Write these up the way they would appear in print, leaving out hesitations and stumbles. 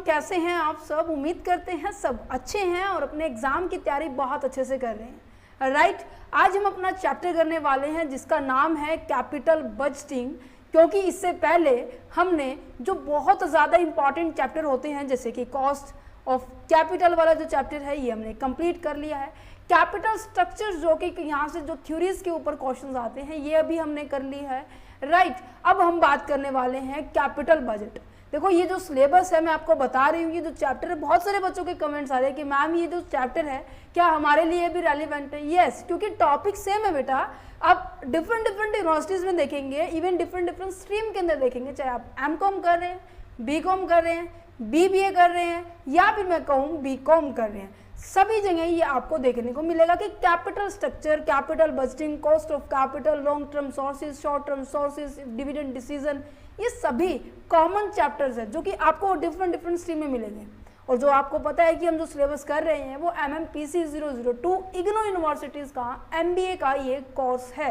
कैसे हैं आप सब? उम्मीद करते हैं सब अच्छे हैं और अपने एग्जाम की तैयारी बहुत अच्छे से कर रहे हैं। राइट, आज हम अपना चैप्टर करने वाले हैं जिसका नाम है कैपिटल बजटिंग, क्योंकि इससे पहले हमने जो बहुत ज़्यादा इंपॉर्टेंट चैप्टर होते हैं जैसे कि कॉस्ट ऑफ कैपिटल वाला जो चैप्टर है ये हमने कंप्लीट कर लिया है। कैपिटल स्ट्रक्चर जो कि यहाँ से जो थ्योरीज के ऊपर क्वेश्चंस आते हैं ये अभी हमने कर ली है। राइट, अब हम बात करने वाले हैं कैपिटल बजट। देखो ये जो सिलेबस है मैं आपको बता रही हूँ, ये जो चैप्टर है, बहुत सारे बच्चों के कमेंट्स आ रहे हैं कि मैम ये जो चैप्टर है क्या हमारे लिए भी रेलिवेंट है? यस, क्योंकि टॉपिक सेम है बेटा। आप डिफरेंट यूनिवर्सिटीज़ में देखेंगे, इवन डिफरेंट स्ट्रीम के अंदर देखेंगे, चाहे आप एमकॉम कर रहे हैं, बीकॉम कर रहे हैं, बीबीए कर रहे हैं या फिर मैं कहूँ बीकॉम कर रहे हैं, सभी जगह ये आपको देखने को मिलेगा कि capital structure, capital budgeting, cost of capital, long term sources, short term sources, dividend decision, ये सभी कॉमन चैप्टर्स है जो कि आपको डिफरेंट स्ट्रीम में मिलेंगे। और जो आपको पता है कि हम जो सिलेबस कर रहे हैं वो MMPC 002 इग्नो यूनिवर्सिटीज़ का MBA का ये कोर्स है।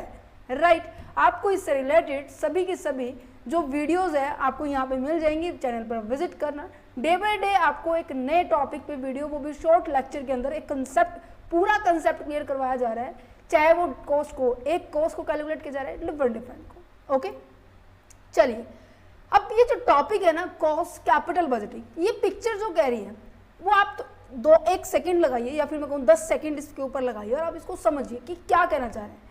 राइट, आपको इससे रिलेटेड सभी की सभी जो वीडियोस है आपको यहाँ पे मिल जाएंगी, चैनल पर विजिट करना। डे बाय डे आपको एक नए टॉपिक पे वीडियो, वो भी शॉर्ट लेक्चर के अंदर एक कंसेप्ट, पूरा कंसेप्ट क्लियर करवाया जा रहा है, चाहे वो कॉस्ट को कैलकुलेट किया जा रहा है डिफरेंट को। ओके, चलिए अब ये जो टॉपिक है ना कॉस्ट कैपिटल बजटिंग, ये पिक्चर जो कह रही है वो आप तो 1 सेकेंड लगाइए या फिर मैं कहूँ 10 सेकेंड इसके ऊपर लगाइए और आप इसको समझिए कि क्या कहना चाह रहे हैं।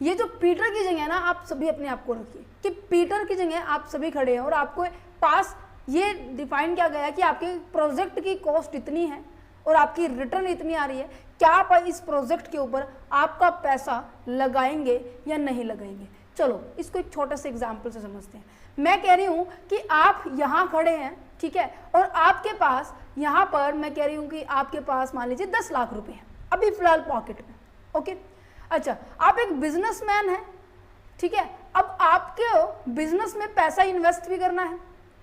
ये जो पीटर की जगह है ना, आप सभी अपने आप को रखिए कि पीटर की जगह आप सभी खड़े हैं और आपको पास ये डिफाइन किया गया कि आपके प्रोजेक्ट की कॉस्ट इतनी है और आपकी रिटर्न इतनी आ रही है, क्या आप इस प्रोजेक्ट के ऊपर आपका पैसा लगाएंगे या नहीं लगाएंगे। चलो इसको एक छोटे से एग्जाम्पल से समझते हैं। मैं कह रही हूँ कि आप यहाँ खड़े हैं, ठीक है, और आपके पास यहाँ पर मैं कह रही हूँ कि आपके पास मान लीजिए 10 लाख रुपए हैं अभी फिलहाल पॉकेट में। ओके, अच्छा, आप एक बिजनेसमैन हैं, ठीक है, अब आपके बिजनेस में पैसा इन्वेस्ट भी करना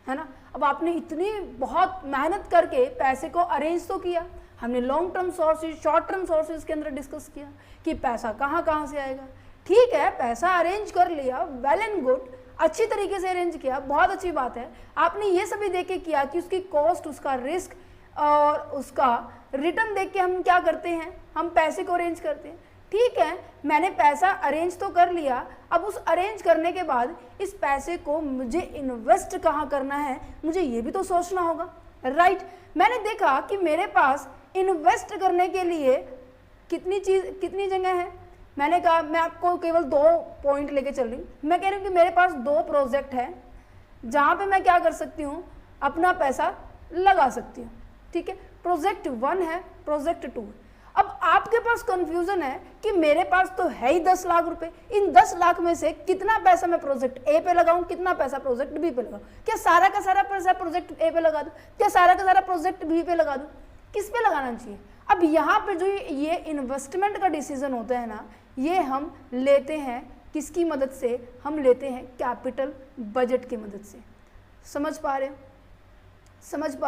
है ना। अब आपने इतनी बहुत मेहनत करके पैसे को अरेंज तो किया, हमने long term sources, short term sources के अंदर डिस्कस किया कि पैसा कहाँ से आएगा। ठीक है, पैसा अरेंज कर लिया, वेल एंड गुड, अच्छी तरीके से अरेंज किया, बहुत अच्छी बात है। आपने ये सभी देख के किया कि उसकी कॉस्ट, उसका रिस्क और उसका रिटर्न देख के हम क्या करते हैं, हम पैसे को अरेंज करते हैं। ठीक है, मैंने पैसा अरेंज तो कर लिया, अब उस अरेंज करने के बाद इस पैसे को मुझे इन्वेस्ट कहाँ करना है, मुझे ये भी तो सोचना होगा। राइट, मैंने देखा कि मेरे पास इन्वेस्ट करने के लिए कितनी जगह है। मैंने कहा मैं आपको केवल 2 पॉइंट लेके चल रही हूँ। मैं कह रही हूँ कि मेरे पास 2 प्रोजेक्ट है जहाँ पे मैं क्या कर सकती हूँ, अपना पैसा लगा सकती हूँ। ठीक है, प्रोजेक्ट 1 है, प्रोजेक्ट 2। अब आपके पास कंफ्यूजन है कि मेरे पास तो है ही 10 लाख रुपए, इन 10 लाख में से कितना पैसा मैं प्रोजेक्ट ए पे लगाऊं, कितना पैसा प्रोजेक्ट बी पे लगाऊं, क्या सारा का सारा पैसा प्रोजेक्ट ए पे लगा दूं, क्या सारा का सारा प्रोजेक्ट बी पे लगा दूं, किस पे लगाना चाहिए। अब यहाँ पे जो ये इन्वेस्टमेंट का डिसीजन होता है ना, ये हम लेते हैं किसकी मदद से, हम लेते हैं कैपिटल बजट की मदद से। समझ पा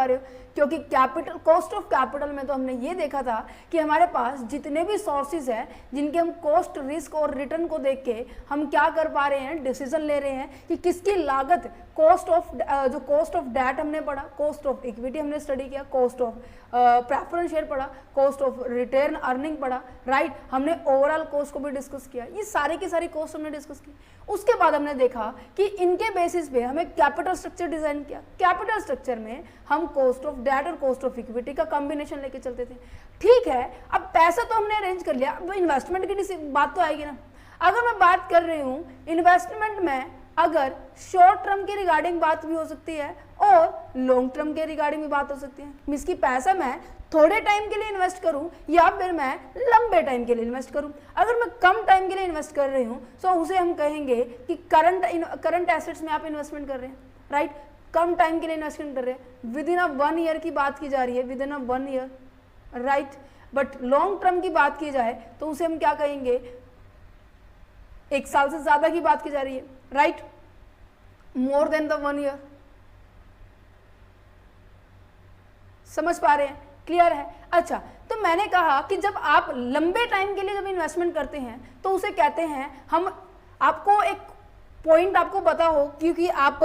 रहे हो, क्योंकि कैपिटल, कॉस्ट ऑफ कैपिटल में तो हमने ये देखा था कि हमारे पास जितने भी सोर्सेज हैं जिनके हम कॉस्ट, रिस्क और रिटर्न को देख के हम क्या कर पा रहे हैं, डिसीजन ले रहे हैं कि किसकी लागत, कॉस्ट ऑफ डेट हमने पढ़ा, कॉस्ट ऑफ इक्विटी हमने स्टडी किया, कॉस्ट ऑफ प्रेफरेंस शेयर पढ़ा, कॉस्ट ऑफ रिटर्न अर्निंग पढ़ा। राइट, हमने ओवरऑल कॉस्ट को भी डिस्कस किया, ये सारी की सारी कॉस्ट हमने डिस्कस की। उसके बाद हमने देखा कि इनके बेसिस पे हमें कैपिटल स्ट्रक्चर डिजाइन किया। कैपिटल स्ट्रक्चर में हम कॉस्ट ऑफ डेट और कॉस्ट ऑफ इक्विटी का कॉम्बिनेशन लेके चलते थे। ठीक है, अब पैसा तो हमने अरेंज कर लिया, अब इन्वेस्टमेंट की बात तो आएगी ना। अगर मैं बात कर रही हूँ इन्वेस्टमेंट में, अगर शॉर्ट टर्म के रिगार्डिंग बात भी हो सकती है और लॉन्ग टर्म के रिगार्डिंग भी बात हो सकती है। मींस की पैसा मैं थोड़े टाइम के लिए इन्वेस्ट करूं या फिर मैं लंबे टाइम के लिए इन्वेस्ट करूं। अगर मैं कम टाइम के लिए इन्वेस्ट कर रही हूं तो उसे हम कहेंगे कि करंट एसेट्स में आप इन्वेस्टमेंट कर रहे हैं। राइट, कम टाइम के लिए इन्वेस्टमेंट कर रहे हैं, विद इन 1 ईयर की बात की जा रही है, with in 1 year. Right, but long term की बात की जाए तो उसे हम क्या कहेंगे, 1 साल से ज्यादा की बात की जा रही है। Right, more than the 1 year. समझ पा रहे हैं, क्लियर है। अच्छा, तो मैंने कहा कि जब आप लंबे टाइम के लिए जब इन्वेस्टमेंट करते हैं तो उसे कहते हैं, हम आपको एक पॉइंट आपको पता हो, क्योंकि आप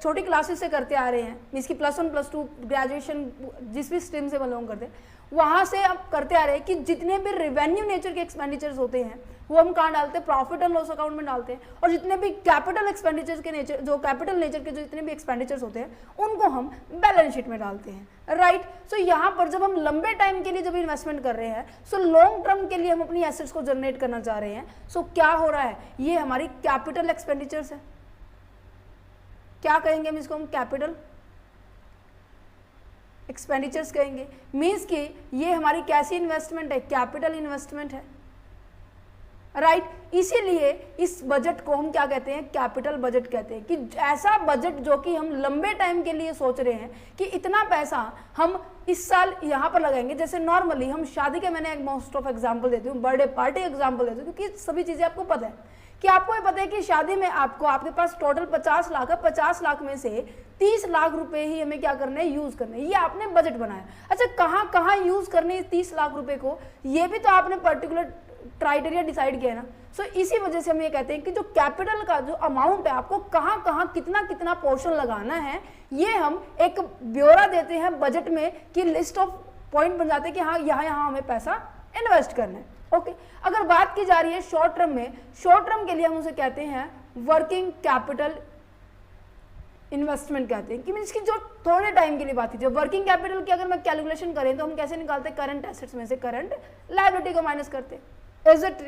छोटी क्लासेस से करते आ रहे हैं, इसकी +1 +2 ग्रेजुएशन जिस भी स्ट्रीम से बिलोंग करते हैं वहाँ से आप करते आ रहे हैं कि जितने भी रेवेन्यू नेचर के एक्सपेंडिचर्स होते हैं वो हम कहाँ डालते हैं, प्रॉफिट एंड लॉस अकाउंट में डालते हैं, और जितने भी कैपिटल एक्सपेंडिचर्स के नेचर, जो कैपिटल नेचर के जो जितने भी एक्सपेंडिचर्स होते हैं उनको हम बैलेंस शीट में डालते हैं, राइट। सो यहाँ पर जब हम लंबे टाइम के लिए जब इन्वेस्टमेंट कर रहे हैं, सो लॉन्ग टर्म के लिए हम अपनी एसेट्स को जनरेट करना चाह रहे हैं, सो क्या हो रहा है, ये हमारी कैपिटल एक्सपेंडिचर्स है। क्या कहेंगे हम इसको, हम कैपिटल एक्सपेंडिचर्स कहेंगे। मीन्स कि ये हमारी कैसी इन्वेस्टमेंट है, कैपिटल इन्वेस्टमेंट है, राइट। इसीलिए इस बजट को हम क्या कहते हैं, कैपिटल बजट कहते हैं, कि ऐसा बजट जो कि हम लंबे टाइम के लिए सोच रहे हैं कि इतना पैसा हम इस साल यहाँ पर लगाएंगे। जैसे नॉर्मली हम शादी के, मैंने एक मोस्ट ऑफ एग्जांपल देती हूँ, बर्थडे पार्टी एग्जांपल देती हूँ, क्योंकि सभी चीज़ें आपको पता है कि आपको ये पता है कि शादी में आपके पास टोटल 50 लाख है, 50 लाख में से 30 लाख रुपए ही हमें क्या करने हैं, यूज करने हैं। ये आपने बजट बनाया। अच्छा, कहाँ कहाँ यूज करने हैं 30 लाख रुपए को, ये भी तो आपने पर्टिकुलर क्राइटेरिया डिसाइड किया है ना। सो इसी वजह से हम ये कहते हैं कि जो कैपिटल का जो अमाउंट है, आपको कहाँ कहाँ कितना कितना पोर्शन लगाना है, ये हम एक ब्यौरा देते हैं बजट में, कि लिस्ट ऑफ पॉइंट बन जाते हैं कि हाँ यहाँ यहाँ हमें पैसा इन्वेस्ट करना है। ओके, अगर बात की जा रही है शॉर्ट टर्म में, शॉर्ट टर्म के लिए हम उसे कहते हैं वर्किंग कैपिटल इन्वेस्टमेंट कहते हैं, कि मीन्स की जो थोड़े टाइम के लिए बात कीजिए। वर्किंग कैपिटल की अगर मैं कैलकुलेशन करें तो हम कैसे निकालते हैं, करंट एसेट्स में से करंट लायबिलिटी को माइनस करते हैं। Is it?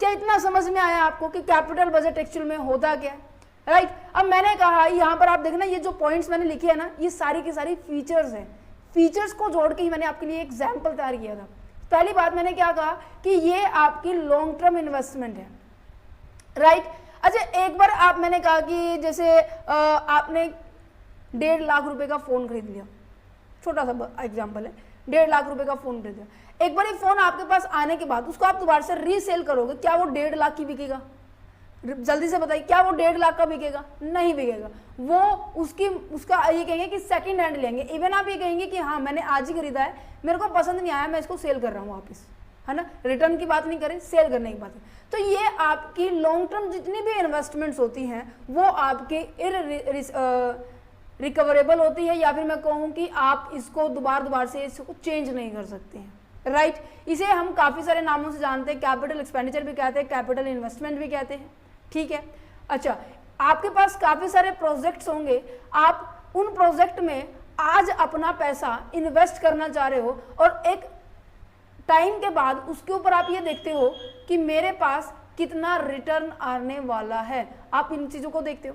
क्या इतना समझ में आया आपको कि कैपिटल बजट एक्चुअल में होता क्या है, राइट। अब मैंने कहा यहाँ पर आप देखना, ये जो पॉइंट्स मैंने लिखे हैं ना, ये सारी की सारी फीचर्स हैं। फीचर्स को जोड़ के ही मैंने आपके लिए एग्जाम्पल तैयार किया था। पहली बात मैंने क्या कहा कि ये आपकी लॉन्ग टर्म इन्वेस्टमेंट है, राइट। अच्छा, एक बार मैंने कहा कि जैसे आपने 1.5 लाख रुपए का फोन खरीद लिया, छोटा सा एग्जांपल है, 1.5 लाख रुपए का फोन खरीद लिया। एक बार ये फोन आपके पास आने के बाद उसको आप दोबारा से रीसेल करोगे, क्या वो 1.5 लाख की बिकेगा? जल्दी से बताइए, क्या वो 1.5 लाख का बिकेगा? नहीं बिकेगा। वो उसका ये कहेंगे कि सेकंड हैंड लेंगे। इवन आप ये कहेंगे कि हाँ मैंने आज ही खरीदा है, मेरे को पसंद नहीं आया, मैं इसको सेल कर रहा हूँ वापस, है ना। रिटर्न की बात नहीं करें, सेल करने की बात है। तो ये आपकी लॉन्ग टर्म जितनी भी इन्वेस्टमेंट्स होती हैं वो आपके रिकवरेबल होती है, या फिर मैं कहूँ कि आप इसको दोबारा से इसको चेंज नहीं कर सकते हैं, राइट। इसे हम काफ़ी सारे नामों से जानते हैं, कैपिटल एक्सपेंडिचर भी कहते हैं, कैपिटल इन्वेस्टमेंट भी कहते हैं, ठीक है। अच्छा, आपके पास काफ़ी सारे प्रोजेक्ट्स होंगे, आप उन प्रोजेक्ट में आज अपना पैसा इन्वेस्ट करना चाह रहे हो, और एक टाइम के बाद उसके ऊपर आप ये देखते हो कि मेरे पास कितना रिटर्न आने वाला है। आप इन चीज़ों को देखते हो,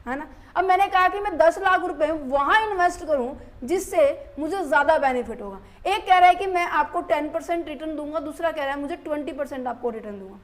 है ना। अब मैंने कहा कि मैं 10 लाख रुपए वहाँ इन्वेस्ट करूँ जिससे मुझे ज़्यादा बेनिफिट होगा। एक कह रहा है कि मैं आपको 10% रिटर्न दूंगा, दूसरा कह रहा है मुझे 20% आपको रिटर्न दूंगा।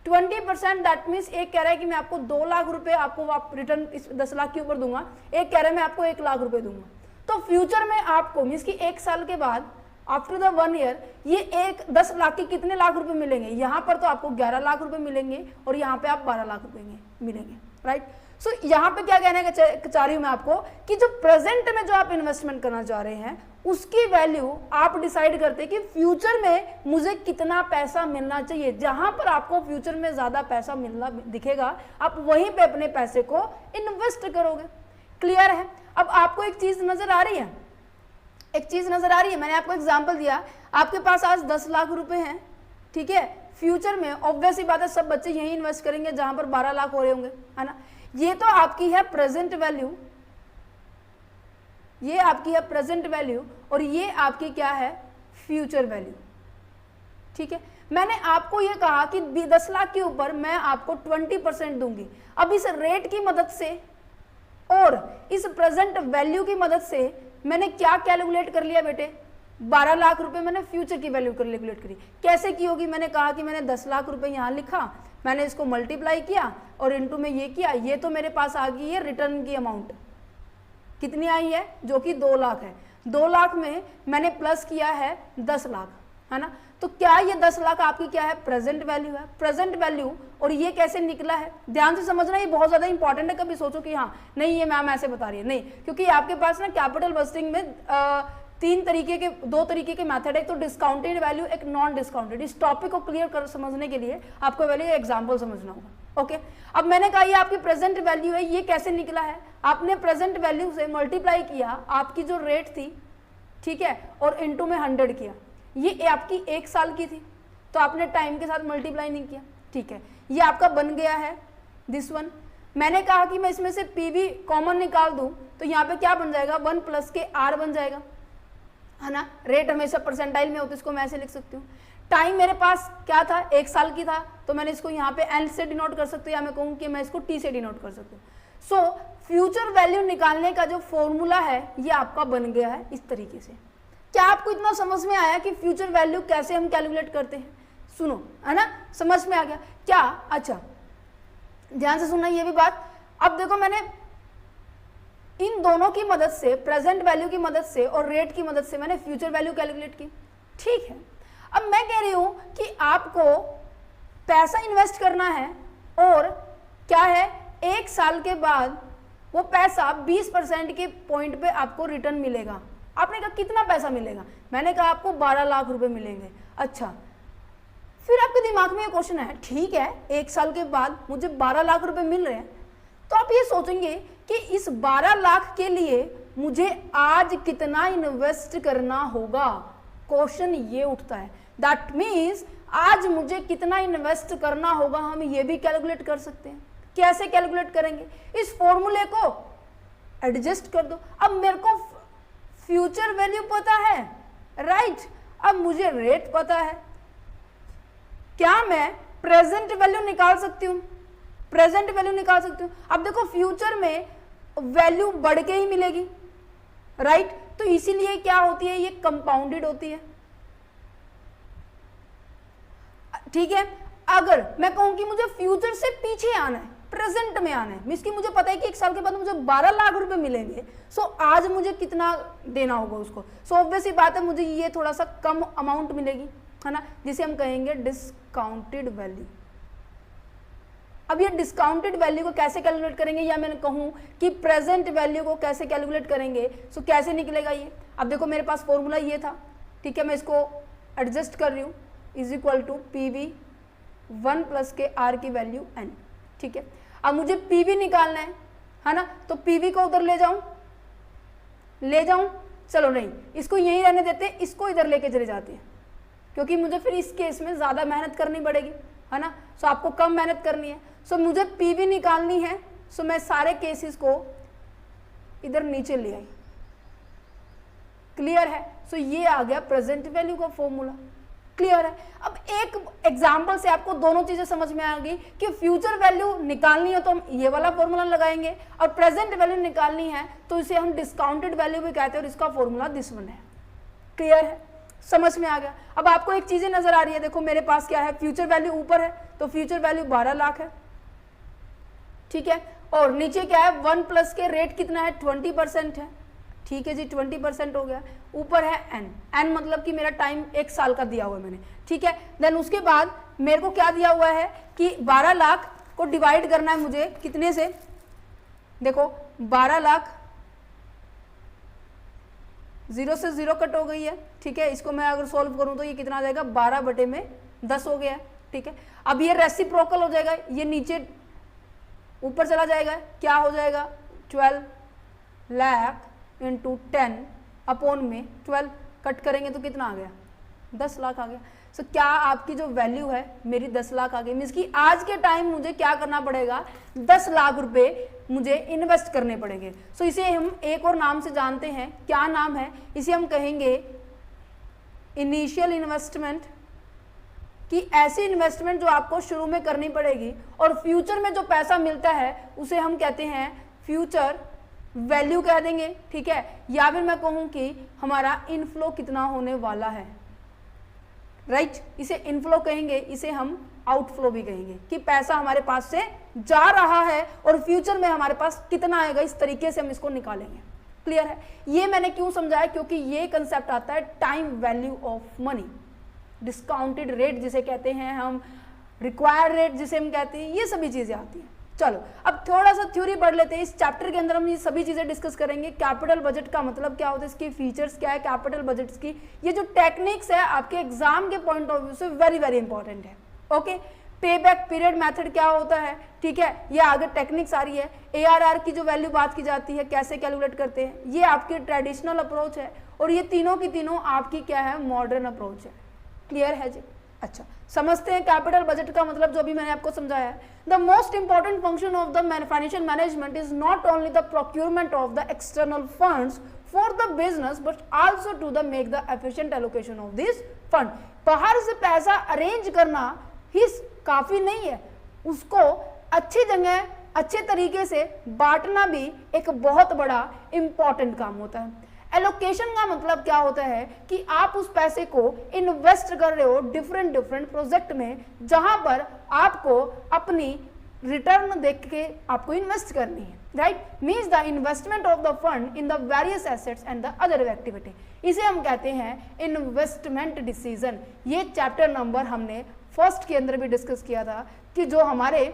20% दैट मीन्स एक कह रहा है कि मैं आपको 2 लाख रुपए आपको रिटर्न इस 10 लाख के ऊपर दूंगा, एक कह रहा है मैं आपको 1 लाख रुपए दूंगा। तो फ्यूचर में आपको मीन्स कि 1 साल के बाद आफ्टर द 1 ईयर ये 10 लाख के कितने लाख रुपए मिलेंगे? यहाँ पर तो आपको 11 लाख रुपए मिलेंगे और यहाँ पे आप 12 लाख रुपए मिलेंगे, राइट। सो यहाँ पे क्या कहने का चाह रही हूँ मैं आपको कि जो प्रेजेंट में जो आप इन्वेस्टमेंट करना चाह रहे हैं उसकी वैल्यू आप डिसाइड करते हैं कि फ्यूचर में मुझे कितना पैसा मिलना चाहिए। जहां पर आपको फ्यूचर में ज्यादा पैसा मिलना दिखेगा आप वहीं पे अपने पैसे को इन्वेस्ट करोगे। क्लियर है? अब आपको एक चीज नजर आ रही है, मैंने आपको एग्जाम्पल दिया, आपके पास आज 10 लाख रुपए हैं, ठीक है। फ्यूचर में ऑब्वियस ही बात है सब बच्चे यही इन्वेस्ट करेंगे जहां पर 12 लाख हो रहे होंगे, है ना। ये तो आपकी है प्रेजेंट वैल्यू, ये आपकी है प्रेजेंट वैल्यू, और ये आपकी क्या है? फ्यूचर वैल्यू, ठीक है। मैंने आपको ये कहा कि 10 लाख के ऊपर मैं आपको 20% दूंगी। अब इस रेट की मदद से और इस प्रेजेंट वैल्यू की मदद से मैंने क्या कैलकुलेट कर लिया बेटे? 12 लाख रुपए मैंने फ्यूचर की वैल्यू कैलकुलेट करी। कैसे की होगी? मैंने कहा कि मैंने 10 लाख रुपए यहाँ लिखा, मैंने इसको मल्टीप्लाई किया और इनटू में ये किया, ये तो मेरे पास आ गई है रिटर्न की अमाउंट। कितनी आई है? जो कि 2 लाख है। 2 लाख में मैंने प्लस किया है 10 लाख, है ना। तो क्या ये 10 लाख आपकी क्या है? प्रेजेंट वैल्यू है, प्रेजेंट वैल्यू। और ये कैसे निकला है? ध्यान से समझना, ये बहुत ज्यादा इंपॉर्टेंट है। कभी सोचो कि हाँ नहीं ये मैम ऐसे बता रही है, नहीं, क्योंकि आपके पास ना कैपिटल बजटिंग में 2 तरीके के मेथड है। एक तो डिस्काउंटेड वैल्यू, एक नॉन डिस्काउंटेड। इस टॉपिक को क्लियर कर समझने के लिए आपको पहले एग्जाम्पल समझना होगा। ओके अब मैंने कहा ये आपकी प्रेजेंट वैल्यू है, ये कैसे निकला है, आपने प्रेजेंट वैल्यू से मल्टीप्लाई किया आपकी जो रेट थी, ठीक है, और इनटू में 100 किया, ये आपकी 1 साल की थी तो आपने टाइम के साथ मल्टीप्लाई नहीं किया, ठीक है, ये आपका बन गया है दिस वन। मैंने कहा कि मैं इसमें से पीवी कॉमन निकाल दूं तो यहाँ पे क्या बन जाएगा 1 प्लस के आर बन जाएगा, है ना, रेट हमेशा परसेंटाइल में होती है, इसको मैं ऐसे लिख सकती हूँ। टाइम मेरे पास क्या था 1 साल की था तो मैंने इसको यहाँ पे एन से डिनोट कर सकती हूँ या मैं कहूँ कि मैं इसको टी से डिनोट कर सकती हूँ। सो फ्यूचर वैल्यू निकालने का जो फॉर्मूला है ये आपका बन गया है इस तरीके से। क्या आपको इतना समझ में आया कि फ्यूचर वैल्यू कैसे हम कैलकुलेट करते हैं? सुनो, है ना, समझ में आ गया क्या? अच्छा ध्यान से सुनना ये भी बात। अब देखो मैंने इन दोनों की मदद से, प्रेजेंट वैल्यू की मदद से और रेट की मदद से मैंने फ्यूचर वैल्यू कैलकुलेट की, ठीक है। अब मैं कह रही हूं कि आपको पैसा इन्वेस्ट करना है और क्या है 1 साल के बाद वो पैसा 20% के पॉइंट पे आपको रिटर्न मिलेगा। आपने कहा कितना पैसा मिलेगा? मैंने कहा आपको 12 लाख रुपए मिलेंगे। अच्छा, फिर आपके दिमाग में ये क्वेश्चन है, ठीक है 1 साल के बाद मुझे 12 लाख रुपए मिल रहे हैं, तो आप ये सोचेंगे कि इस 12 लाख के लिए मुझे आज कितना इन्वेस्ट करना होगा। क्वेश्चन ये उठता है, दैट मीन्स आज मुझे कितना इन्वेस्ट करना होगा हम ये भी कैलकुलेट कर सकते हैं। कैसे कैलकुलेट करेंगे? इस फॉर्मूले को एडजस्ट कर दो। अब मेरे को फ्यूचर वैल्यू पता है, राइट, अब मुझे रेट पता है, क्या मैं प्रेजेंट वैल्यू निकाल सकती हूँ? प्रेजेंट वैल्यू निकाल सकती हूँ। अब देखो फ्यूचर में वैल्यू बढ़ के ही मिलेगी, राइट, तो इसीलिए क्या होती है, ये कंपाउंडेड होती है, ठीक है। अगर मैं कहूं कि मुझे फ्यूचर से पीछे आना है, प्रेजेंट में आना है, मींस कि मुझे पता है कि 1 साल के बाद मुझे 12 लाख रुपए मिलेंगे, सो आज मुझे कितना देना होगा उसको। सो ऑब्वियस सी बात है मुझे ये थोड़ा सा कम अमाउंट मिलेगी, है ना, जिसे हम कहेंगे डिस्काउंटेड वैल्यू। अब ये डिस्काउंटेड वैल्यू को कैसे कैलकुलेट करेंगे, या मैं कहूं कि प्रेजेंट वैल्यू को कैसे कैलकुलेट करेंगे, सो कैसे निकलेगा ये? अब देखो मेरे पास फॉर्मूला ये था, ठीक है, मैं इसको एडजस्ट कर रही हूँ, is equal to PV 1 plus के R की वैल्यू n, ठीक है। अब मुझे PV निकालना है ना, तो PV को उधर ले जाऊं, चलो नहीं, इसको यहीं रहने देते, इसको इधर लेके चले जाते हैं, क्योंकि मुझे फिर इस केस में ज़्यादा मेहनत करनी पड़ेगी, है ना, सो आपको कम मेहनत करनी है। सो मुझे PV निकालनी है, सो मैं सारे केसेस को इधर नीचे ले आई, क्लियर है। सो ये आ गया प्रेजेंट वैल्यू का फॉर्मूला, क्लियर है। अब एक एग्जांपल से आपको दोनों चीजें समझ में आ गई कि फ्यूचर वैल्यू निकालनी है तो हम ये वाला फॉर्मूला लगाएंगे, और प्रेजेंट वैल्यू निकालनी है तो इसे हम डिस्काउंटेड वैल्यू भी कहते हैं, और इसका फॉर्मूला दिस वन है, क्लियर है, समझ में आ गया। अब आपको एक चीजें नजर आ रही है, देखो मेरे पास क्या है, फ्यूचर वैल्यू ऊपर है तो फ्यूचर वैल्यू 12 लाख है, ठीक है, और नीचे क्या है 1 प्लस के रेट कितना है 20% है, ठीक है जी, 20% हो गया, ऊपर है n मतलब कि मेरा टाइम 1 साल का दिया हुआ है मैंने, ठीक है। देन उसके बाद मेरे को क्या दिया हुआ है कि 12 लाख को डिवाइड करना है मुझे कितने से, देखो 12 लाख 0 से 0 कट हो गई है, ठीक है, इसको मैं अगर सॉल्व करूं तो ये कितना आ जाएगा 12/10 हो गया है, ठीक है। अब ये रेसिप्रोकल हो जाएगा, ये नीचे ऊपर चला जाएगा, क्या हो जाएगा 12 लाख इंटू 10 अपॉन में 12 कट करेंगे तो कितना आ गया 10 लाख आ गया। सो क्या आपकी जो वैल्यू है मेरी 10 लाख आ गई, मीन्स कि आज के टाइम मुझे क्या करना पड़ेगा 10 लाख रुपए मुझे इन्वेस्ट करने पड़ेंगे। सो इसे हम एक और नाम से जानते हैं, क्या नाम है, इसे हम कहेंगे इनिशियल इन्वेस्टमेंट, कि ऐसी इन्वेस्टमेंट जो आपको शुरू में करनी पड़ेगी और फ्यूचर में जो पैसा मिलता है उसे हम कहते हैं फ्यूचर वैल्यू कह देंगे, ठीक है, या फिर मैं कहूं कि हमारा इनफ्लो कितना होने वाला है, राइट, इसे इनफ्लो कहेंगे, इसे हम आउटफ्लो भी कहेंगे, कि पैसा हमारे पास से जा रहा है और फ्यूचर में हमारे पास कितना आएगा, इस तरीके से हम इसको निकालेंगे, क्लियर है। ये मैंने क्यों समझाया, क्योंकि ये कंसेप्ट आता है time value of money, discounted rate जिसे कहते हैं हम, रिक्वायर्ड रेट जिसे हम कहते हैं, ये सभी चीजें आती हैं। चलो अब थोड़ा सा थ्योरी पढ़ लेते हैं, इस चैप्टर के अंदर हम ये सभी चीजें डिस्कस करेंगे। कैपिटल बजट का मतलब क्या होता है, इसके फीचर्स क्या है, कैपिटल बजट्स की ये जो टेक्निक्स है आपके एग्जाम के पॉइंट ऑफ व्यू से वेरी वेरी इंपॉर्टेंट है। ओके, पे बैक पीरियड मेथड क्या होता है, ठीक है, ये आगे टेक्निक्स आ रही है, ARR की जो वैल्यू बात की जाती है कैसे कैलकुलेट करते हैं, ये आपकी ट्रेडिशनल अप्रोच है और ये तीनों की तीनों आपकी क्या है, मॉडर्न अप्रोच है। क्लियर है जी? अच्छा, समझते हैं कैपिटल बजट का मतलब जो भी मैंने आपको समझाया है। The most important function of the financial management is not only the procurement of the external funds for the business but also to the make the efficient allocation of this fund. बाहर से पैसा arrange करना ही काफी नहीं है, उसको अच्छी जगह अच्छे तरीके से बांटना भी एक बहुत बड़ा इंपॉर्टेंट काम होता है। एलोकेशन का मतलब क्या होता है कि आप उस पैसे को इन्वेस्ट कर रहे हो डिफरेंट प्रोजेक्ट में, जहां पर आपको अपनी रिटर्न देख के आपको इन्वेस्ट करनी है, right. Means the investment of the fund in the various assets and the other activity, इसे हम कहते हैं इन्वेस्टमेंट डिसीजन। ये चैप्टर नंबर हमने फर्स्ट के अंदर भी डिस्कस किया था कि जो हमारे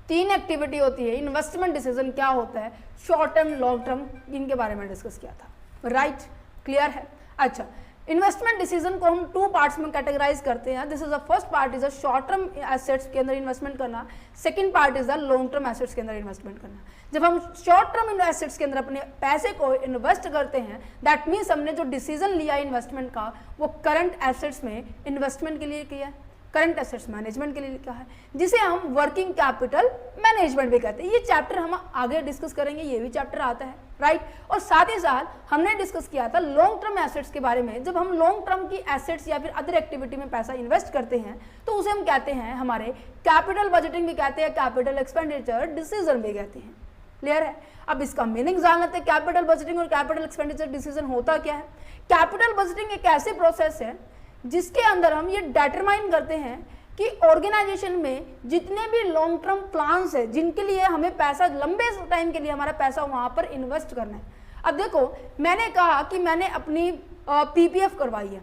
3 एक्टिविटी होती है, इन्वेस्टमेंट डिसीजन क्या होता है, शॉर्ट टर्म, लॉन्ग टर्म, इनके बारे में डिस्कस किया था, राइट। क्लियर है? अच्छा, इन्वेस्टमेंट डिसीजन को हम 2 पार्ट्स में कैटेगराइज करते हैं। This is the first part is a short term assets के अंदर इन्वेस्टमेंट करना, second part is the long term assets के अंदर इन्वेस्टमेंट करना। जब हम शॉर्ट टर्म एसेट्स के अंदर अपने पैसे को इन्वेस्ट करते हैं, दैट मीन्स हमने जो डिसीजन लिया इन्वेस्टमेंट का वो करंट एसेट्स में इन्वेस्टमेंट के लिए किया है, करंट एसेट्स मैनेजमेंट के लिए लिखा है, जिसे हम वर्किंग कैपिटल मैनेजमेंट भी कहते हैं। ये चैप्टर हम आगे डिस्कस करेंगे, ये भी चैप्टर आता है, राइट। और साथ ही साथ हमने डिस्कस किया था लॉन्ग टर्म एसेट्स के बारे में। जब हम लॉन्ग टर्म की एसेट्स या फिर अदर एक्टिविटी में पैसा इन्वेस्ट करते हैं तो उसे हम कहते हैं, हमारे कैपिटल बजटिंग भी कहते हैं, कैपिटल एक्सपेंडिचर डिसीजन भी कहते हैं। क्लियर है? अब इसका मीनिंग जान लेते हैं, कैपिटल बजटिंग और कैपिटल एक्सपेंडिचर डिसीजन होता क्या है। कैपिटल बजटिंग एक ऐसी प्रोसेस है जिसके अंदर हम ये डिटरमाइन करते हैं कि ऑर्गेनाइजेशन में जितने भी लॉन्ग टर्म प्लान्स है, जिनके लिए हमें पैसा लंबे टाइम के लिए हमारा पैसा वहां पर इन्वेस्ट करना है। अब देखो, मैंने कहा कि मैंने अपनी PPF करवाई है,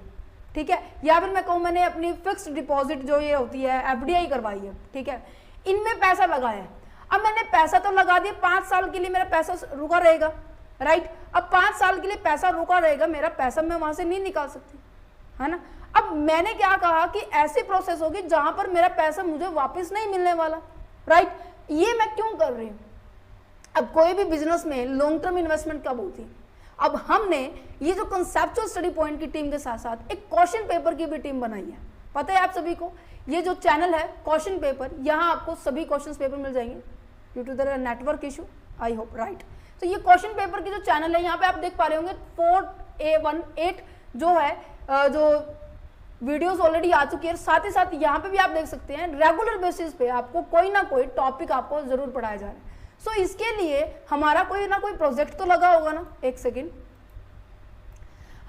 ठीक है, या फिर मैं कहूँ मैंने अपनी फिक्स्ड डिपॉजिट जो ये होती है FDI करवाई है, ठीक है, इनमें पैसा लगाया है। अब मैंने पैसा तो लगा दिया, 5 साल के लिए मेरा पैसा रुका रहेगा, राइट। अब 5 साल के लिए पैसा रुका रहेगा, मेरा पैसा मैं वहां से नहीं निकाल सकती, है ना। अब मैंने क्या कहा कि ऐसी प्रोसेस होगी जहां पर मेरा पैसा मुझे वापस नहीं मिलने वाला, राइट। ये मैं क्यों कर रही हूं? अब कोई भी बिजनेस में लॉन्ग टर्म इन्वेस्टमेंट कब होती है? अब हमने ये जो कंसेप्चुअल स्टडी पॉइंट की टीम के साथ साथ एक क्वेश्चन पेपर की भी टीम बनाई है। पता है आप सभी को, ये जो चैनल है क्वेश्चन पेपर, यहाँ आपको सभी क्वेश्चन पेपर मिल जाएंगे due to the network issue, I hope, right. तो ये क्वेश्चन पेपर की जो चैनल है, यहाँ पे आप देख पा रहे होंगे 4A18 जो है, जो वीडियोस ऑलरेडी आ चुकी है। साथ ही साथ यहाँ पे भी आप देख सकते हैं रेगुलर बेसिस पे आपको कोई ना कोई टॉपिक आपको जरूर पढ़ाया जा रहा है। सो इसके लिए हमारा कोई ना कोई प्रोजेक्ट तो लगा होगा ना, एक सेकेंड,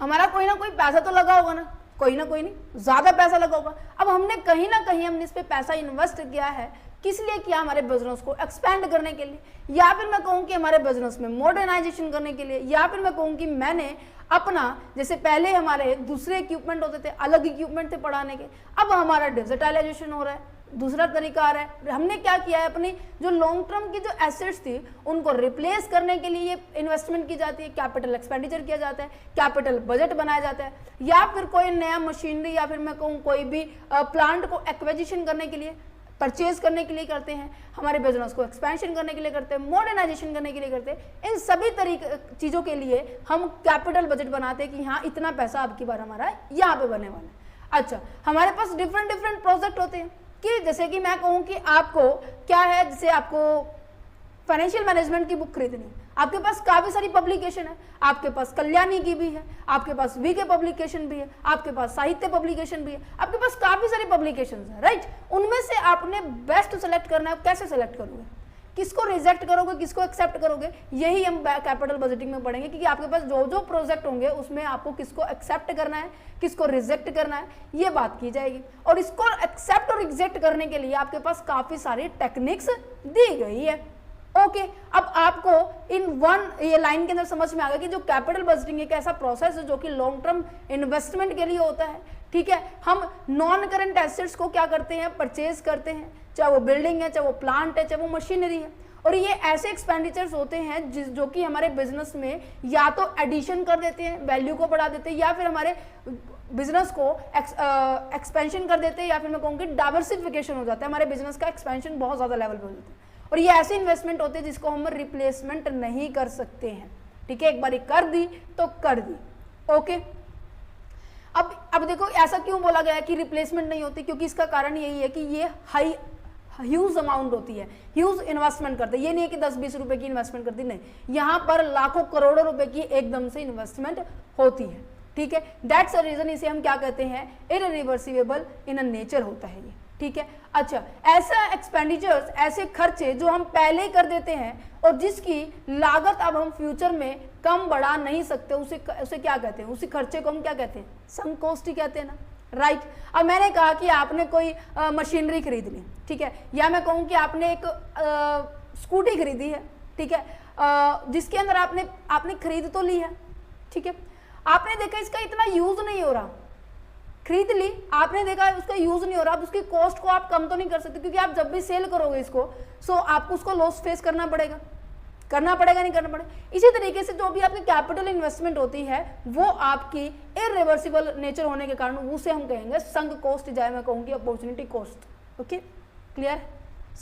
हमारा कोई ना कोई पैसा तो लगा होगा ना, कोई ना कोई नहीं, ज्यादा पैसा लगा होगा। अब हमने कहीं ना कहीं हमने इस पे पैसा इन्वेस्ट किया है, किस लिए किया? हमारे बिजनेस को एक्सपेंड करने के लिए, या फिर मैं कहूँ कि हमारे बिजनेस में मॉडर्नाइजेशन करने के लिए, या फिर मैं कहूँ कि मैंने अपना, जैसे पहले हमारे दूसरे इक्विपमेंट होते थे, अलग इक्विपमेंट थे पढ़ाने के, अब हमारा डिजिटलाइजेशन हो रहा है, दूसरा तरीका आ रहा है। हमने क्या किया है, अपनी जो लॉन्ग टर्म की जो एसेट्स थी उनको रिप्लेस करने के लिए इन्वेस्टमेंट की जाती है, कैपिटल एक्सपेंडिचर किया जाता है, कैपिटल बजट बनाया जाता है, या फिर कोई नया मशीनरी या फिर मैं कहूँ कोई भी प्लांट को एक्विजिशन करने के लिए, परचेज करने के लिए करते हैं, हमारे बिजनेस को एक्सपेंशन करने के लिए करते हैं, मॉडर्नाइजेशन करने के लिए करते हैं। इन सभी तरीके चीज़ों के लिए हम कैपिटल बजट बनाते हैं कि हाँ इतना पैसा अब की बार हमारा यहाँ पे बनने वाला है। अच्छा, हमारे पास डिफरेंट प्रोजेक्ट होते हैं कि जैसे कि मैं कहूँ कि आपको क्या है, जैसे आपको फाइनेंशियल मैनेजमेंट की बुक खरीदनी है, आपके पास काफी सारी पब्लिकेशन है, आपके पास कल्याणी की भी है, आपके पास वीके पब्लिकेशन भी है, आपके पास साहित्य पब्लिकेशन भी है, आपके पास काफी सारी पब्लिकेशन है, राइट। उनमें से आपने बेस्ट सेलेक्ट करना है। कैसे सेलेक्ट करोगे, किसको रिजेक्ट करोगे, किसको एक्सेप्ट करोगे, यही हम कैपिटल बजटिंग में पढ़ेंगे कि आपके पास जो जो प्रोजेक्ट होंगे उसमें आपको किसको एक्सेप्ट करना है, किसको रिजेक्ट करना है, ये बात की जाएगी। और इसको एक्सेप्ट और रिजेक्ट करने के लिए आपके पास काफी सारी टेक्निक्स दी गई है। ओके, अब आपको इन ये लाइन के अंदर समझ में आ गया कि जो कैपिटल बजटिंग एक ऐसा प्रोसेस है जो कि लॉन्ग टर्म इन्वेस्टमेंट के लिए होता है, ठीक है। हम नॉन करंट एसेट्स को क्या करते हैं, परचेज करते हैं, चाहे वो बिल्डिंग है, चाहे वो प्लांट है, चाहे वो मशीनरी है, और ये ऐसे एक्सपेंडिचर्स होते हैं जो कि हमारे बिजनेस में या तो एडिशन कर देते हैं, वैल्यू को बढ़ा देते हैं, या फिर हमारे बिजनेस को एक्सपेंशन कर देते हैं, या फिर मैं कहूँगी डाइवर्सिफिकेशन हो जाता है, हमारे बिजनेस का एक्सपेंशन बहुत ज़्यादा लेवल पे हो जाता है। और ये ऐसे इन्वेस्टमेंट होते हैं जिसको हम रिप्लेसमेंट नहीं कर सकते हैं, ठीक है, एक बार कर दी तो कर दी, ओके। अब देखो ऐसा क्यों बोला गया है कि रिप्लेसमेंट नहीं होती, क्योंकि इसका कारण यही है कि ये ह्यूज अमाउंट होती है, ह्यूज इन्वेस्टमेंट करते हैं। ये नहीं है कि 10-20 रुपए की इन्वेस्टमेंट करती, नहीं, यहाँ पर लाखों करोड़ों रुपए की एकदम से इन्वेस्टमेंट होती है, ठीक है। दैट्स अ रीजन, इसे हम क्या कहते हैं, इररिवर्सिबल इन अ नेचर होता है ये, ठीक है। अच्छा, ऐसा एक्सपेंडिचर्स, ऐसे खर्चे जो हम पहले ही कर देते हैं और जिसकी लागत अब हम फ्यूचर में कम बढ़ा नहीं सकते, उसे क्या कहते हैं, उसी खर्चे को हम क्या कहते हैं, संक कॉस्ट ही कहते हैं ना, राइट। अब मैंने कहा कि आपने कोई मशीनरी खरीद ली, ठीक है, या मैं कहूँ कि आपने एक स्कूटी खरीदी है, ठीक है, जिसके अंदर आपने खरीद तो ली है, ठीक है, आपने देखा इसका इतना यूज नहीं हो रहा, खरीद ली, आपने देखा उसका यूज नहीं हो रहा, अब उसकी कॉस्ट को आप कम तो नहीं कर सकते, क्योंकि आप जब भी सेल करोगे इसको, सो आपको उसको लॉस फेस करना पड़ेगा नहीं करना पड़ेगा। इसी तरीके से जो भी आपकी कैपिटल इन्वेस्टमेंट होती है वो आपकी इरिवर्सिबल नेचर होने के कारण उसे हम कहेंगे संक कॉस्ट, जाए मैं कहूँगी अपॉर्चुनिटी कॉस्ट, ओके, क्लियर,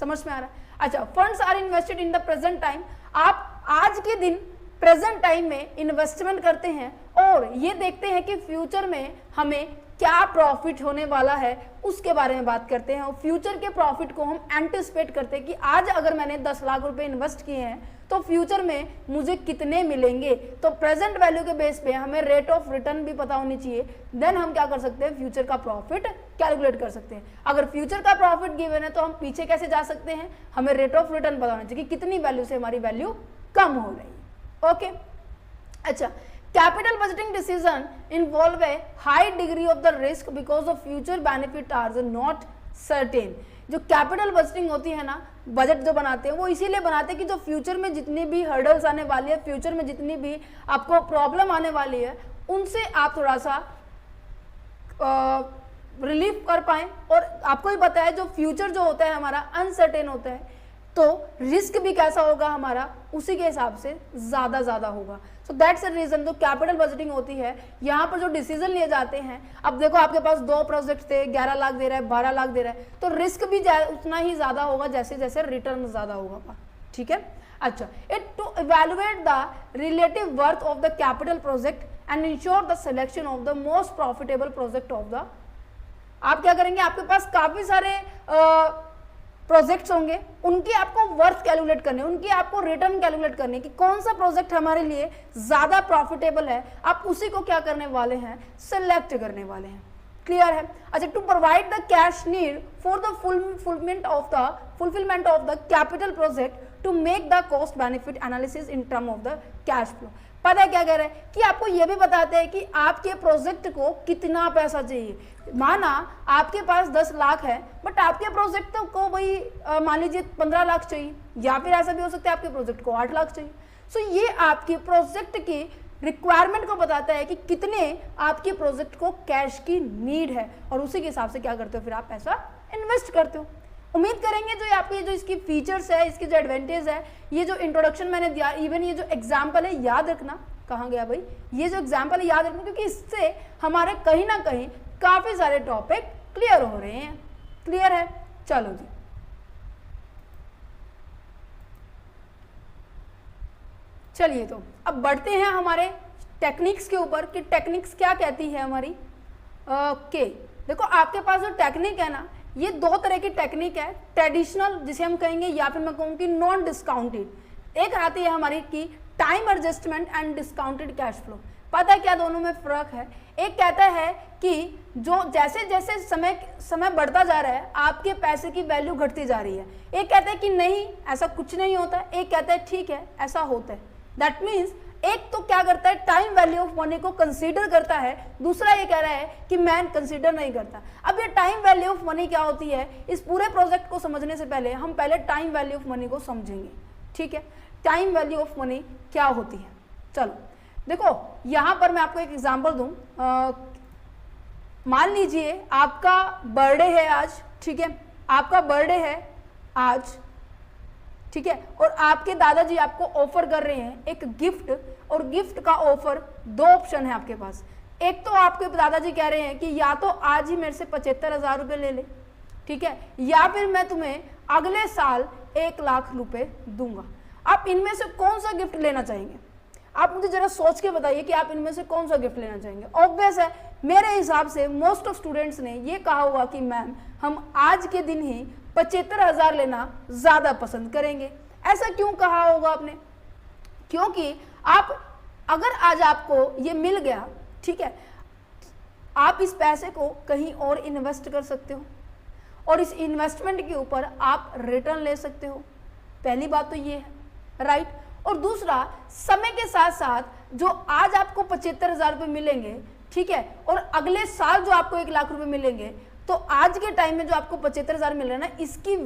समझ में आ रहा है। अच्छा, funds are invested in the present time, आप आज के दिन प्रेजेंट टाइम में इन्वेस्टमेंट करते हैं और ये देखते हैं कि फ्यूचर में हमें क्या प्रॉफिट होने वाला है उसके बारे में बात करते हैं, और फ्यूचर के प्रॉफिट को हम एंटिसिपेट करते हैं कि आज अगर मैंने 10 लाख रुपए इन्वेस्ट किए हैं तो फ्यूचर में मुझे कितने मिलेंगे। तो प्रेजेंट वैल्यू के बेस पे हमें रेट ऑफ रिटर्न भी पता होनी चाहिए, देन हम क्या कर सकते हैं, फ्यूचर का प्रॉफिट कैलकुलेट कर सकते हैं। अगर फ्यूचर का प्रॉफिट गिवन है तो हम पीछे कैसे जा सकते हैं, हमें रेट ऑफ रिटर्न पता होना चाहिए कि कितनी वैल्यू से हमारी वैल्यू कम हो रही है, ओके। अच्छा, capital budgeting decision involve a high degree of the risk because of future benefit are not certain. जो कैपिटल बजटिंग होती है ना, बजट जो बनाते हैं वो इसीलिए बनाते हैं कि जो फ्यूचर में जितनी भी हर्डल्स आने वाली है, फ्यूचर में जितनी भी आपको प्रॉब्लम आने वाली है, उनसे आप थोड़ा सा रिलीफ कर पाएं। और आपको ही पता है जो फ्यूचर जो होता है हमारा अनसर्टेन होता है, तो रिस्क भी कैसा होगा हमारा, उसी के हिसाब से ज़्यादा होगा। सो दैट्स द रीजन जो कैपिटल बजटिंग होती है, यहाँ पर जो डिसीजन लिए जाते हैं, अब देखो आपके पास 2 प्रोजेक्ट थे, 11 लाख दे रहा है, 12 लाख दे रहा है, तो रिस्क भी उतना ही ज़्यादा होगा जैसे जैसे रिटर्न ज़्यादा होगा, ठीक है। अच्छा, it to evaluate the relative worth of the capital project and ensure the selection of the most profitable project of the, आप क्या करेंगे, आपके पास काफ़ी सारे प्रोजेक्ट्स होंगे, उनकी आपको वर्थ कैलकुलेट करने, उनकी आपको रिटर्न कैलकुलेट करने कि कौन सा प्रोजेक्ट हमारे लिए ज्यादा प्रॉफिटेबल है, आप उसी को क्या करने वाले हैं, सेलेक्ट करने वाले हैं, क्लियर है। अच्छा, to provide the cash need for the fulfilment of the capital project to make the cost benefit analysis in term of the cash flow. पता है क्या कह रहे हैं कि आपको यह भी बताते हैं कि आपके प्रोजेक्ट को कितना पैसा चाहिए। माना आपके पास 10 लाख है, बट आपके प्रोजेक्ट को भाई मान लीजिए 15 लाख चाहिए, या फिर ऐसा भी हो सकता है आपके प्रोजेक्ट को 8 लाख चाहिए। सो ये आपके प्रोजेक्ट की रिक्वायरमेंट को बताता है कि कितने आपके प्रोजेक्ट को कैश की नीड है, और उसी के हिसाब से क्या करते हो, फिर आप पैसा इन्वेस्ट करते हो। उम्मीद करेंगे जो आपके जो इसकी फीचर्स है, इसकी जो एडवांटेज है, ये जो इंट्रोडक्शन मैंने दिया, इवन ये जो एग्जाम्पल है, याद रखना, कहाँ गया भाई, ये जो एग्जाम्पल है याद रखना, क्योंकि इससे हमारे कहीं ना कहीं काफी सारे टॉपिक क्लियर हो रहे हैं। क्लियर है, चलो जी। चलिए तो अब बढ़ते हैं हमारे टेक्निक्स के ऊपर कि टेक्निक्स क्या कहती है हमारी। ओके, देखो आपके पास जो टेक्निक है ना, ये 2 तरह की टेक्निक है, ट्रेडिशनल जिसे हम कहेंगे, या फिर मैं कहूँ कि नॉन डिस्काउंटेड। एक आती है हमारी की time adjustment and discounted cash flow. पता है क्या दोनों में फर्क है? एक कहता है कि जो जैसे जैसे समय बढ़ता जा रहा है आपके पैसे की वैल्यू घटती जा रही है। एक कहता है कि नहीं, ऐसा कुछ नहीं होता। एक कहता है ठीक है, ऐसा होता है। दैट मीन्स एक तो क्या करता है, टाइम वैल्यू ऑफ मनी को कंसीडर करता है, दूसरा ये कह रहा है कि मैं कंसीडर नहीं करता। अब ये टाइम वैल्यू ऑफ मनी क्या होती है, इस पूरे प्रोजेक्ट को समझने से पहले हम पहले टाइम वैल्यू ऑफ मनी को समझेंगे। ठीक है, टाइम वैल्यू ऑफ मनी क्या होती है। चलो देखो, यहां पर मैं आपको एक एग्जांपल दूं। मान लीजिए आपका बर्थडे है आज, ठीक है, आपका बर्थडे है आज, ठीक है, और आपके दादाजी आपको ऑफर कर रहे हैं एक गिफ्ट, और गिफ्ट का ऑफर दो ऑप्शन है आपके पास। एक तो आपके दादाजी कह रहे हैं कि या तो आज ही मेरे से 75,000 रुपये ले ले, ठीक है, या फिर मैं तुम्हें अगले साल 1 लाख रुपए दूंगा। आप इनमें से कौन सा गिफ्ट लेना चाहेंगे? आप मुझे जरा सोच के बताइए कि आप इनमें से कौन सा गिफ्ट लेना चाहेंगे। ऑब्वियस है, मेरे हिसाब से मोस्ट ऑफ स्टूडेंट्स ने ये कहा होगा कि मैम हम आज के दिन ही 75,000 लेना ज्यादा पसंद करेंगे। ऐसा क्यों कहा होगा आपने? क्योंकि आप अगर आज आपको ये मिल गया, ठीक है, आप इस पैसे को कहीं और इन्वेस्ट कर सकते हो और इस इन्वेस्टमेंट के ऊपर आप रिटर्न ले सकते हो। पहली बात तो ये है, राइट। और दूसरा, समय के साथ साथ जो आज आपको 75,000 रुपये मिलेंगे, ठीक है, और अगले साल जो आपको 1 लाख रुपए मिलेंगे, तो आज के टाइम में जो आपको 75,000 मिल रहा है ना, इसकी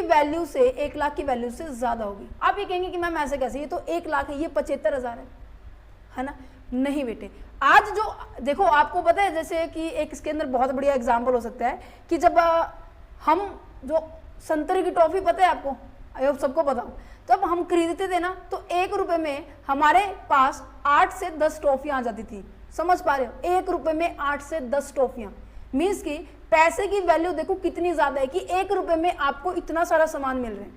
वैल्यू से 1 लाख की वैल्यू से ज्यादा होगी। आप ये कहेंगे कि मैम ऐसे कैसे, ये तो 1 लाख है, ये 75,000 है ना। नहीं बेटे, आज जो देखो, आपको पता है जैसे कि एक इसके अंदर बहुत बढ़िया एग्जाम्पल हो सकता है कि जब हम जो संतरे की टॉफी, पता है आपको, आई सबको पता हो, जब हम खरीदते थे ना तो 1 रुपए में हमारे पास 8 से 10 टॉफियां आ जाती थी। समझ पा रहे हो? 1 रुपए में 8 से 10 टॉफियां, मीन्स की पैसे की वैल्यू देखो कितनी ज्यादा है कि 1 रुपए में आपको इतना सारा सामान मिल रहा है,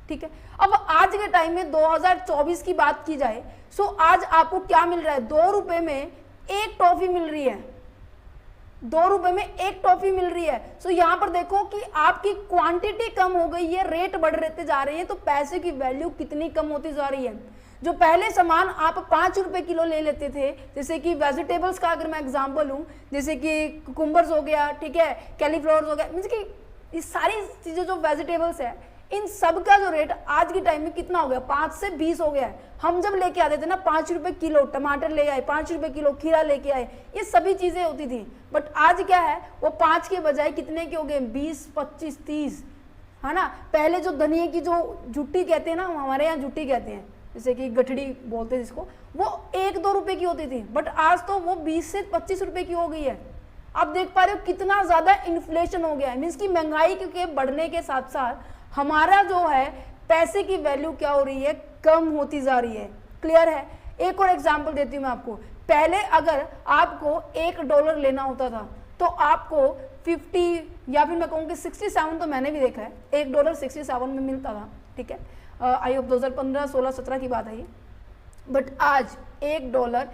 ठीक है। अब आज के टाइम में 2024 की बात की जाए, सो आज आपको क्या मिल रहा है? 2 रुपए में 1 टॉफी मिल रही है, 2 रुपए में 1 टॉफी मिल रही है। सो यहाँ पर देखो कि आपकी क्वांटिटी कम हो गई है, रेट बढ़ रहते जा रहे हैं, तो पैसे की वैल्यू कितनी कम होती जा रही है। जो पहले सामान आप 5 रुपए किलो ले लेते थे, जैसे कि वेजिटेबल्स का अगर मैं एग्जांपल लूं, जैसे कि कुकुम्बर्स हो गया, ठीक है, कैलीफ्लावर्स हो गया, मीन्स कि ये सारी चीजें जो वेजिटेबल्स है, इन सब का जो रेट आज के टाइम में कितना हो गया? 5 से 20 हो गया है। हम जब लेके आते थे ना 5 रुपए किलो टमाटर ले आए, 5 रुपए किलो खीरा लेके आए, ये सभी चीजें होती थी। बट आज क्या है, वो 5 के बजाय कितने के हो गए? 20, 25, 30, है ना। पहले जो धनिया की जो जुट्टी कहते हैं ना, हमारे यहाँ जुट्टी कहते हैं, जैसे कि गठड़ी बोलते हैं जिसको, वो 1-2 रुपए की होती थी, बट आज तो वो 20 से 25 रुपए की हो गई है। आप देख पा रहे हो कितना ज्यादा इन्फ्लेशन हो गया है, मीन्स की महंगाई के बढ़ने के साथ साथ हमारा जो है पैसे की वैल्यू क्या हो रही है? कम होती जा रही है। क्लियर है? एक और एग्जांपल देती हूँ मैं आपको। पहले अगर आपको $1 लेना होता था तो आपको 50 या फिर मैं कहूँगी 67, तो मैंने भी देखा है, $1 67 में मिलता था, ठीक है। आई होप 2015, 16, 17 की बात है ये। बट आज $1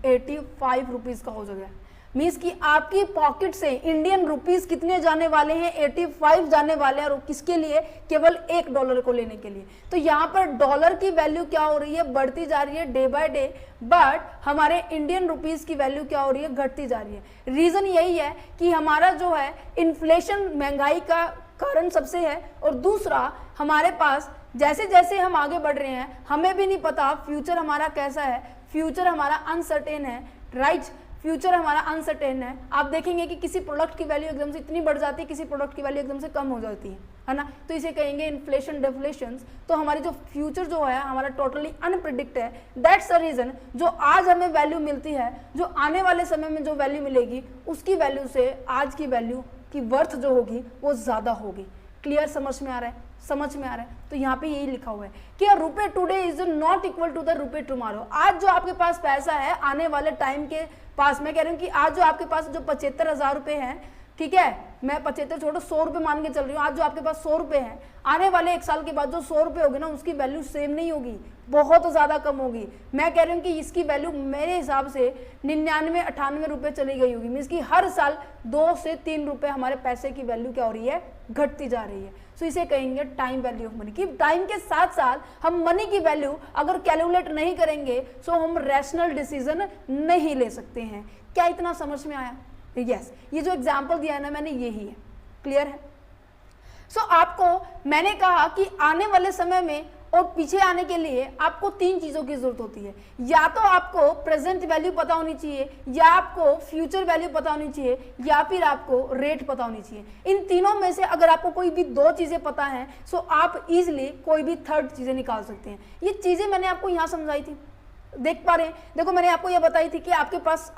85 रुपीज का हो गया। मीन्स कि आपकी पॉकेट से इंडियन रुपीस कितने जाने वाले हैं? 85 जाने वाले हैं। और किसके लिए? केवल $1 को लेने के लिए। तो यहाँ पर डॉलर की वैल्यू क्या हो रही है? बढ़ती जा रही है डे बाय डे, बट हमारे इंडियन रुपीस की वैल्यू क्या हो रही है? घटती जा रही है। रीजन यही है कि हमारा जो है इन्फ्लेशन, महंगाई का कारण सबसे है, और दूसरा हमारे पास जैसे जैसे हम आगे बढ़ रहे हैं, हमें भी नहीं पता फ्यूचर हमारा कैसा है। फ्यूचर हमारा अनसर्टेन है, राइट। फ्यूचर हमारा अनसर्टेन है। आप देखेंगे कि किसी प्रोडक्ट की वैल्यू एकदम से इतनी बढ़ जाती है, किसी प्रोडक्ट की वैल्यू एकदम से कम हो जाती है ना। तो इसे कहेंगे इन्फ्लेशन डिफ्लेशन। तो हमारी जो फ्यूचर जो है हमारा टोटली अनप्रिडिक्ट है। दैट्स द रीजन जो आज हमें वैल्यू मिलती है, जो आने वाले समय में जो वैल्यू मिलेगी, उसकी वैल्यू से आज की वैल्यू की वर्थ जो होगी वो ज्यादा होगी। क्लियर? समझ में आ रहा है? समझ में आ रहा है? तो यहाँ पे यही लिखा हुआ है कि rupaye today is not equal to the rupaye tomorrow. आज जो आपके पास पैसा है, आने वाले टाइम के पास, मैं कह रही हूँ कि आज जो आपके पास जो 75,000 रुपए हैं, ठीक है, मैं 75 छोड़ो 100 रुपए मान के चल रही हूँ, आज जो आपके पास 100 रुपए हैं, आने वाले 1 साल के बाद जो 100 रुपए होगी ना, उसकी वैल्यू सेम नहीं होगी, बहुत ज्यादा कम होगी। मैं कह रही हूँ कि इसकी वैल्यू मेरे हिसाब से 99-98 रुपए चली गई होगी। मीन्स कि हर साल 2 से 3 रुपए हमारे पैसे की वैल्यू क्या हो रही है? घटती जा रही है। सो इसे कहेंगे टाइम वैल्यू ऑफ मनी। कि टाइम के साथ साथ हम मनी की वैल्यू अगर कैलकुलेट नहीं करेंगे, सो हम रैशनल डिसीजन नहीं ले सकते हैं। क्या इतना समझ में आया? यस, ये जो एग्जाम्पल दिया है ना मैंने, यही है। क्लियर है? सो आपको मैंने कहा कि आने वाले समय में और पीछे आने के लिए आपको 3 चीजों की जरूरत होती है। या तो आपको प्रेजेंट वैल्यू पता होनी चाहिए, या आपको फ्यूचर वैल्यू पता होनी चाहिए, या फिर आपको रेट पता होनी चाहिए। इन तीनों में से अगर आपको कोई भी 2 चीजें पता हैं, सो आप इजिली कोई भी 3rd चीजें निकाल सकते हैं। ये चीजें मैंने आपको यहाँ समझाई थी, देख पा रहे हैं, देखो मैंने आपको ये बताई थी कि आपके पास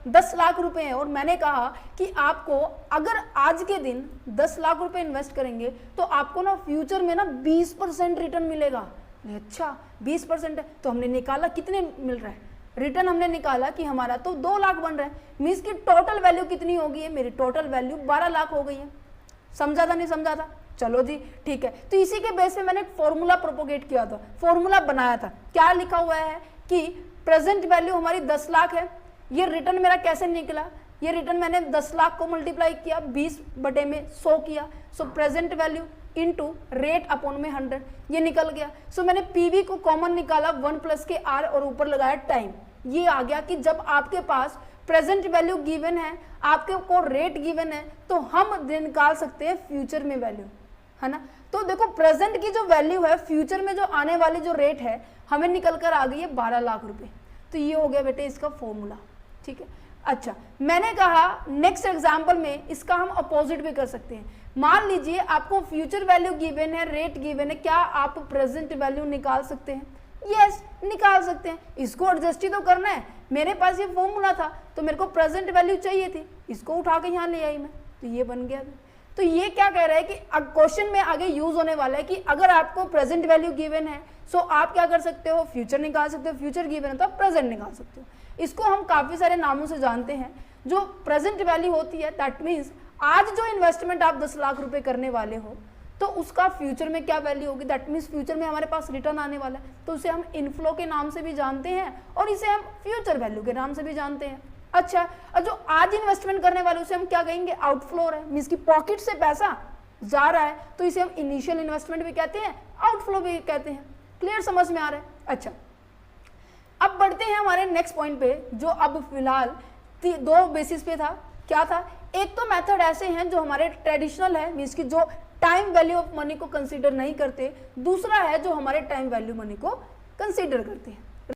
10 लाख रुपए हैं और मैंने कहा कि आपको अगर आज के दिन 10 लाख रुपए इन्वेस्ट करेंगे तो आपको ना फ्यूचर में ना 20% रिटर्न मिलेगा। अच्छा 20% है तो हमने निकाला कितने मिल रहा है रिटर्न, हमने निकाला कि हमारा तो 2 लाख बन रहा है, मीन्स की टोटल वैल्यू कितनी होगी है, मेरी टोटल वैल्यू 12 लाख हो गई है। समझा था नहीं समझा था? चलो जी ठीक है। तो इसी के बेस पे मैंने एक फॉर्मूला प्रोपोगेट किया था, फॉर्मूला बनाया था। क्या लिखा हुआ है कि प्रेजेंट वैल्यू हमारी 10 लाख है, ये रिटर्न मेरा कैसे निकला, ये रिटर्न मैंने 10 लाख को मल्टीप्लाई किया 20/100 किया, सो present value into rate upon में 100, ये निकल गया। सो मैंने पीवी को कॉमन निकाला 1 प्लस के आर और ऊपर लगाया टाइम। ये आ गया कि जब आपके पास प्रेजेंट वैल्यू गिवन है, आपके को रेट गिवन है, तो हम निकाल सकते हैं फ्यूचर में वैल्यू, है ना। तो देखो प्रेजेंट की जो वैल्यू है, फ्यूचर में जो आने वाली जो रेट है हमें निकल कर आ गई है 12 लाख रुपए। तो ये हो गया बेटे इसका फॉर्मूला, ठीक है। अच्छा मैंने कहा नेक्स्ट एग्जांपल में इसका हम अपोजिट भी कर सकते हैं। मान लीजिए आपको फ्यूचर वैल्यू गिवन है, रेट गिवन है, क्या आप प्रेजेंट वैल्यू निकाल सकते हैं? यस निकाल सकते हैं। इसको एडजस्ट ही तो करना है, मेरे पास ये फॉर्मूला था तो मेरे को प्रेजेंट वैल्यू चाहिए थी, इसको उठा के यहाँ ले आई मैं, तो ये बन गया। तो ये क्या कह रहा है कि क्वेश्चन में आगे यूज होने वाला है कि अगर आपको प्रेजेंट वैल्यू गिवन है सो आप क्या कर सकते हो, फ्यूचर निकाल सकते हो, फ्यूचर गिवन है तो आप प्रेजेंट निकाल सकते हो। इसको हम काफी सारे नामों से जानते हैं। जो प्रेजेंट वैल्यू होती है दैट मीन्स आज जो इन्वेस्टमेंट आप 10 लाख रुपए करने वाले हो तो उसका फ्यूचर में क्या वैल्यू होगी, दैट मीन्स फ्यूचर में हमारे पास रिटर्न आने वाला है, तो उसे हम इनफ्लो के नाम से भी जानते हैं और इसे हम फ्यूचर वैल्यू के नाम से भी जानते हैं। अच्छा, और जो आज इन्वेस्टमेंट करने वाले उसे हम क्या कहेंगे, आउटफ्लो है, मीन्स की पॉकेट से पैसा जा रहा है तो इसे हम इनिशियल इन्वेस्टमेंट भी कहते हैं, आउटफ्लो भी कहते हैं। क्लियर, समझ में आ रहा है? अच्छा अब बढ़ते हैं हमारे नेक्स्ट पॉइंट पे, जो अब फिलहाल 2 बेसिस पे था। क्या था? एक तो मेथड ऐसे हैं जो हमारे ट्रेडिशनल है, मीन्स की जो टाइम वैल्यू ऑफ मनी को कंसीडर नहीं करते, दूसरा है जो हमारे टाइम वैल्यू मनी को कंसीडर करते हैं।